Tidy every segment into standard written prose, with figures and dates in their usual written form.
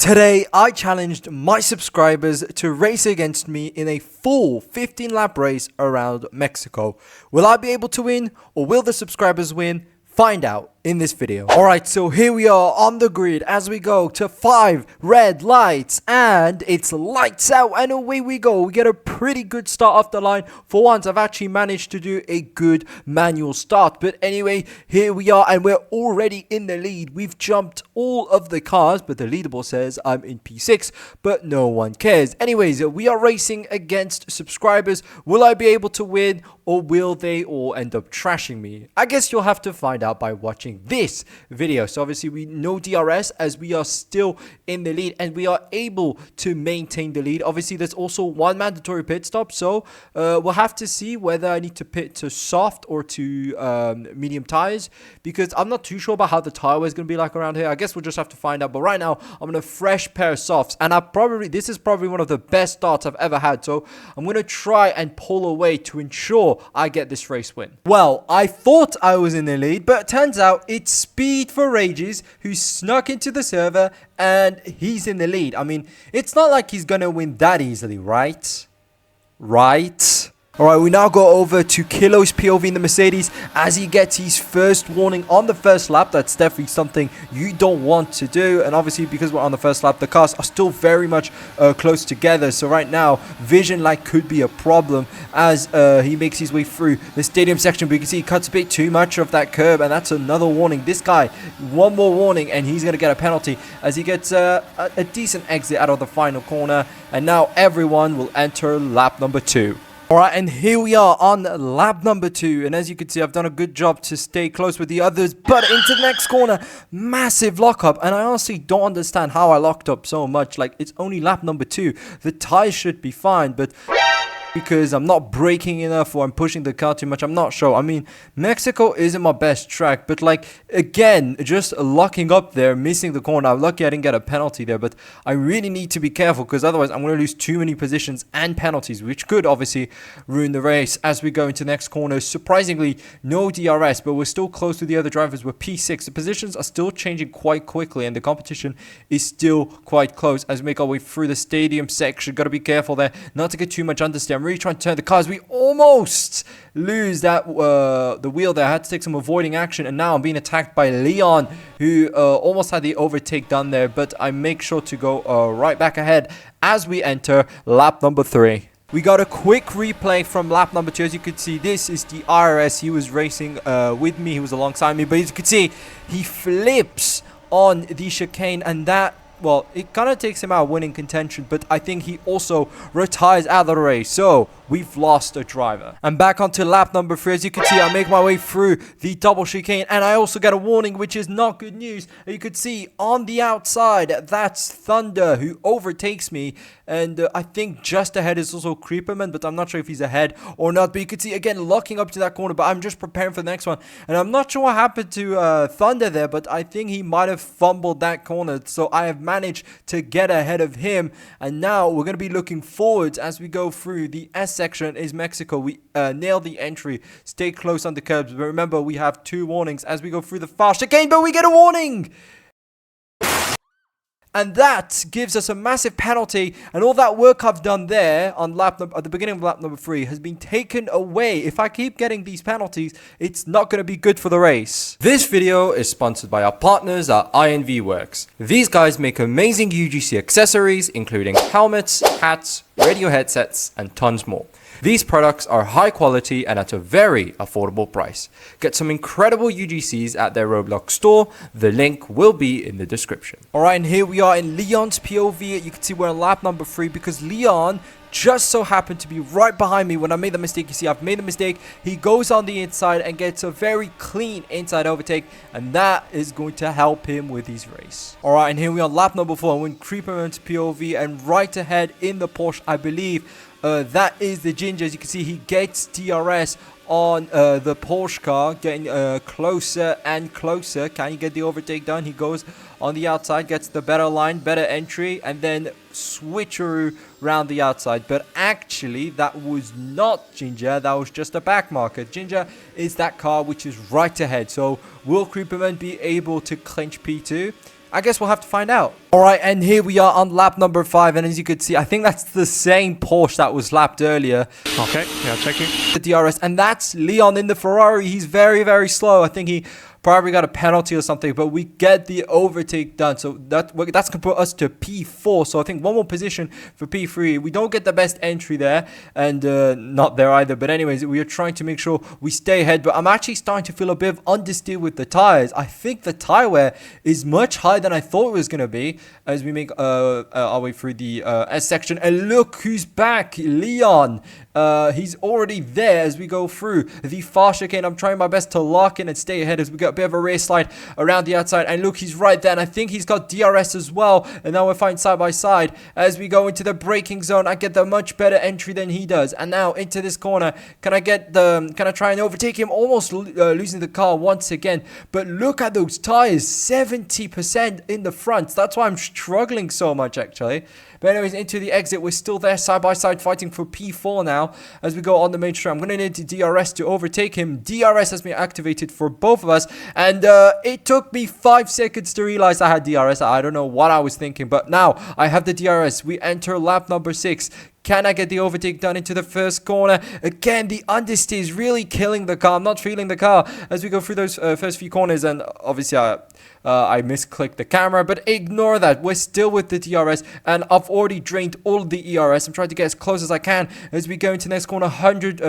Today, I challenged my subscribers to race against me in a full 15-lap race around Mexico. Will I be able to win, or will the subscribers win? Find out in this video. Alright, so here we are on the grid as we go to 5 red lights, and it's lights out and away we go. We get a pretty good start off the line. For once, I've actually managed to do a good manual start. But anyway, here we are and we're already in the lead. We've jumped all of the cars, but the leaderboard says I'm in P6, but no one cares. Anyways, we are racing against subscribers. Will I be able to win, or will they all end up trashing me? I guess you'll have to find out by watching this video. So obviously we know DRS as we are still in the lead and we are able to maintain the lead. Obviously there's also one mandatory pit stop, so we'll have to see whether I need to pit to soft or to medium tires, because I'm not too sure about how the tire wear is going to be like around here. I guess we'll just have to find out. But right now I'm in a fresh pair of softs, and this is probably one of the best starts I've ever had, so I'm going to try and pull away to ensure I get this race win. Well, I thought I was in the lead, but it turns out it's Speed for Rages who snuck into the server and he's in the lead. I mean, it's not like he's gonna win that easily, right? Alright, we now go over to Kilo's POV in the Mercedes as he gets his first warning on the first lap. That's definitely something you don't want to do. And obviously, because we're on the first lap, the cars are still very much close together. So right now, vision light could be a problem as he makes his way through the stadium section. But you can see he cuts a bit too much of that curb, and that's another warning. This guy, one more warning, and he's going to get a penalty as he gets a decent exit out of the final corner. And now everyone will enter lap number 2. Alright, and here we are on lap number 2, and as you can see, I've done a good job to stay close with the others, but into the next corner, massive lockup, and I honestly don't understand how I locked up so much. Like, it's only lap number 2, the tires should be fine, but because I'm not braking enough or I'm pushing the car too much, I'm not sure. I mean, Mexico isn't my best track, but like, again, just locking up there, missing the corner. I'm lucky I didn't get a penalty there, but I really need to be careful because otherwise I'm going to lose too many positions and penalties, which could obviously ruin the race as we go into the next corner. Surprisingly, no DRS, but we're still close to the other drivers. We're P6. The positions are still changing quite quickly and the competition is still quite close as we make our way through the stadium section. Got to be careful there not to get too much understeer. I'm really trying to turn the cars. We almost lose that the wheel there. I had to take some avoiding action, and now I'm being attacked by Leon, who almost had the overtake done there, but I make sure to go right back ahead as we enter lap number 3. We got a quick replay from lap number 2. As you could see, this is the IRS. He was racing with me. He was alongside me, but as you could see, he flips on the chicane, and that, well, it kind of takes him out of winning contention, but I think he also retires out of the race. So we've lost a driver. And back onto lap number 3. As you can see, I make my way through the double chicane, and I also get a warning, which is not good news. You could see on the outside, that's Thunder who overtakes me, and I think just ahead is also Creeperman, but I'm not sure if he's ahead or not. But you could see, again, locking up to that corner, but I'm just preparing for the next one, and I'm not sure what happened to Thunder there, but I think he might have fumbled that corner, so I have managed to get ahead of him. And now we're going to be looking forwards as we go through the S section is Mexico. We nail the entry, stay close on the curbs, but remember we have 2 warnings as we go through the fast chicane, but we get a warning, and that gives us a massive penalty, and all that work I've done there on at the beginning of lap number 3 has been taken away. If I keep getting these penalties, it's not going to be good for the race. This video is sponsored by our partners at INV Works. These guys make amazing UGC accessories, including helmets, hats, radio headsets, and tons more. These products are high quality and at a very affordable price. Get some incredible UGCs at their Roblox store. The link will be in the description. Alright, and here we are in Leon's POV. You can see we're on lap number 3 because Leon just so happened to be right behind me when I made the mistake. You see, I've made the mistake. He goes on the inside and gets a very clean inside overtake, and that is going to help him with his race. Alright, and here we are on lap number 4. I'm in Creeperman's POV, and right ahead in the Porsche, I believe, that is the Ginger. As you can see, he gets DRS on the Porsche car, getting closer and closer. Can he get the overtake done? He goes on the outside, gets the better line, better entry, and then switcheroo round the outside. But actually, that was not Ginger. That was just a back marker. Ginger is that car which is right ahead. So will Creeperman be able to clinch P2? I guess we'll have to find out. All right, and here we are on lap number 5, and as you can see, I think that's the same Porsche that was lapped earlier. Okay, yeah, checking. The DRS, and that's Leon in the Ferrari. He's very, very slow. I think he probably got a penalty or something, but we get the overtake done. So that's going to put us to P4. So I think one more position for P3. We don't get the best entry there, and not there either. But anyways, we are trying to make sure we stay ahead. But I'm actually starting to feel a bit of understeer with the tires. I think the tire wear is much higher than I thought it was going to be as we make our way through the S section. And look who's back, Leon. He's already there as we go through the fast chicane. I'm trying my best to lock in and stay ahead as we get a bit of a race slide around the outside. And look, he's right there, and I think he's got DRS as well. And now we're fighting side by side as we go into the braking zone. I get the much better entry than he does. And now into this corner, can I try and overtake him? Almost losing the car once again. But look at those tires, 70% in the front. That's why I'm struggling so much, actually. But anyways, into the exit, we're still there side by side fighting for P4 now as we go on the main straight. I'm going to need the DRS to overtake him. DRS has been activated for both of us, and it took me 5 seconds to realize I had DRS. I don't know what I was thinking, but now I have the DRS. We enter lap number 6. Can I get the overtake done into the first corner? Again, the understeer is really killing the car. I'm not feeling the car as we go through those first few corners, and obviously I misclicked the camera, but ignore that. We're still with the DRS, and I've already drained all of the ERS. I'm trying to get as close as I can as we go into the next corner,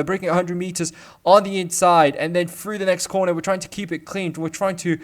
breaking 100 meters on the inside, and then through the next corner. We're trying to keep it clean. We're trying to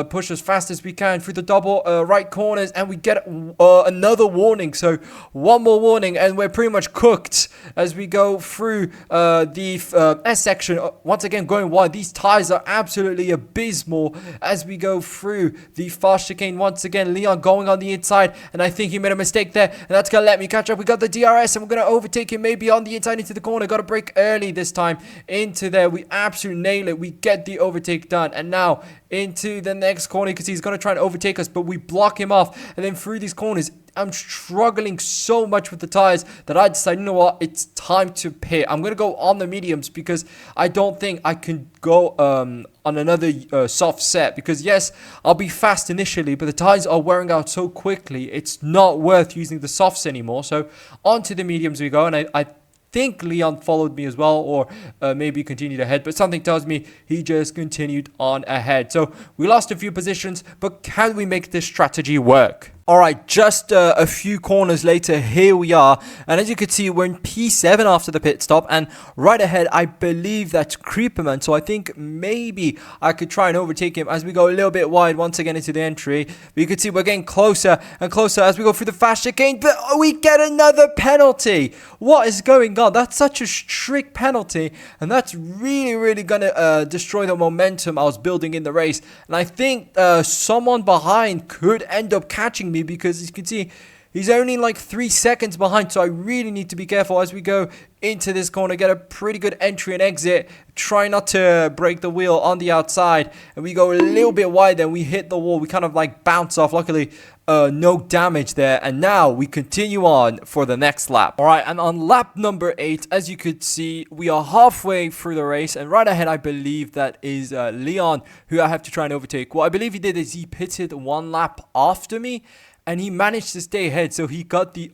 push as fast as we can through the double right corners, and we get another warning. So one more warning, and we're pretty much cooked as we go through the S section. Once again, going wide. These tires are absolutely abysmal as we go through the fast chicane. Once again, Leon going on the inside, and I think he made a mistake there, and that's gonna let me catch up. We got the DRS, and we're gonna overtake him maybe on the inside into the corner. Got to brake early this time into there. We absolutely nail it. We get the overtake done, and now into the next corner. You can see he's gonna try and overtake us, but we block him off, and then through these corners. I'm struggling so much with the tires that I decided, you know what, it's time to pit. I'm going to go on the mediums because I don't think I can go on another soft set, because yes, I'll be fast initially, but the tires are wearing out so quickly, it's not worth using the softs anymore. So onto the mediums we go, and I think Leon followed me as well, or maybe continued ahead, but something tells me he just continued on ahead. So we lost a few positions, but can we make this strategy work? All right, just a few corners later, here we are. And as you can see, we're in P7 after the pit stop. And right ahead, I believe that's Creeperman. So I think maybe I could try and overtake him as we go a little bit wide once again into the entry. But you can see we're getting closer and closer as we go through the fast chicane. But we get another penalty. What is going on? That's such a strict penalty. And that's really, really going to destroy the momentum I was building in the race. And I think someone behind could end up catching me, because as you can see, he's only like 3 seconds behind. So I really need to be careful as we go into this corner, get a pretty good entry and exit, try not to break the wheel on the outside, and we go a little bit wide, then we hit the wall, we kind of like bounce off. Luckily no damage there, and now we continue on for the next lap. All right, and on lap number 8, as you could see, we are halfway through the race, and right ahead I believe that is Leon, who I have to try and overtake. What I believe he did is he pitted 1 lap after me, and he managed to stay ahead, so he got the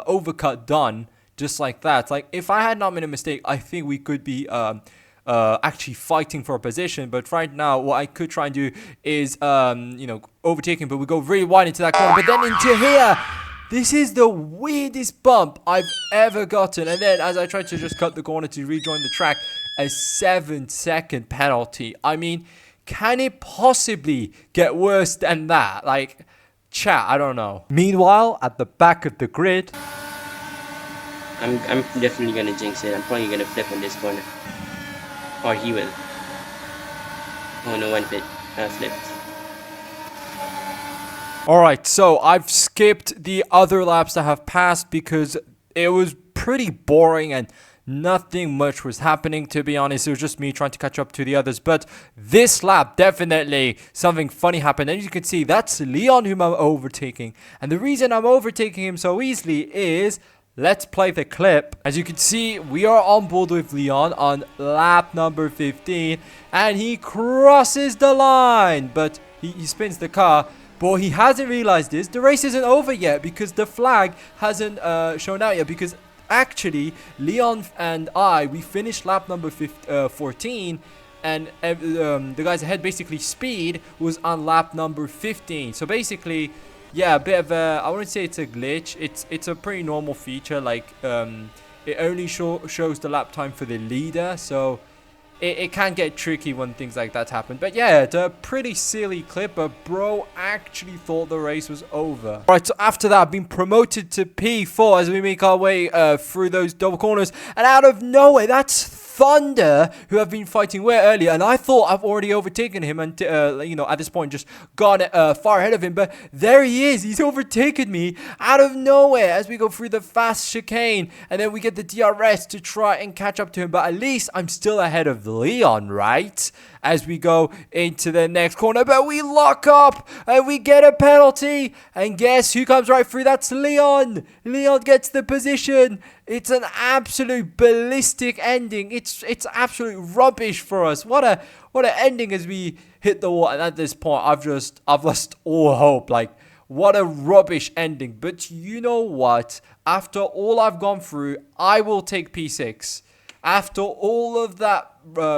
overcut done just like that. Like, if I had not made a mistake, I think we could be actually fighting for a position. But right now, what I could try and do is overtake him, but we go really wide into that corner, but then into here. This is the weirdest bump I've ever gotten. And then as I tried to just cut the corner to rejoin the track, a 7-second penalty. I mean, can it possibly get worse than that? Like, chat, I don't know. Meanwhile, at the back of the grid, I'm definitely gonna jinx it. I'm probably gonna flip in this corner, or he will. Oh no, one bit flipped. Alright, so I've skipped the other laps that have passed because it was pretty boring and nothing much was happening, to be honest. It was just me trying to catch up to the others. But this lap, definitely something funny happened. And as you can see, that's Leon whom I'm overtaking. And the reason I'm overtaking him so easily is, let's play the clip. As you can see, we are on board with Leon on lap number 15. And he crosses the line. But he spins the car. But what he hasn't realized is the race isn't over yet because the flag hasn't shown out yet. Because actually, Leon and we finished lap number 14. And the guys ahead, basically speed, was on lap number 15. So basically, yeah, a bit of a, I wouldn't say it's a glitch. It's a pretty normal feature. Like, it only shows the lap time for the leader. So it can get tricky when things like that happen. But yeah, it's a pretty silly clip. But bro actually thought the race was over. Alright, so after that, I've been promoted to P4 as we make our way through those double corners. And out of nowhere, that's Thunder, who have been fighting way earlier, and I thought I've already overtaken him, and you know, at this point just gone far ahead of him, but there he is. He's overtaken me out of nowhere as we go through the fast chicane, and then we get the DRS to try and catch up to him, but at least I'm still ahead of Leon, right? As we go into the next corner, but we lock up and we get a penalty, and guess who comes right through? That's Leon. Leon gets the position. It's an absolute ballistic ending. It's absolute rubbish for us. What an ending as we hit the wall. And at this point, I've lost all hope. Like, what a rubbish ending. But you know what? After all I've gone through, I will take P6. After all of that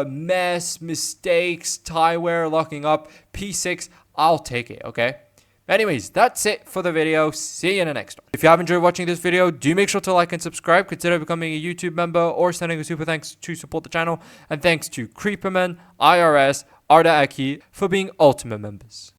mess, mistakes, tie wear, locking up, P6, I'll take it, okay? Anyways, that's it for the video. See you in the next one. If you have enjoyed watching this video, do make sure to like and subscribe. Consider becoming a YouTube member or sending a super thanks to support the channel. And thanks to Creeperman, IRS, Arda Aki for being ultimate members.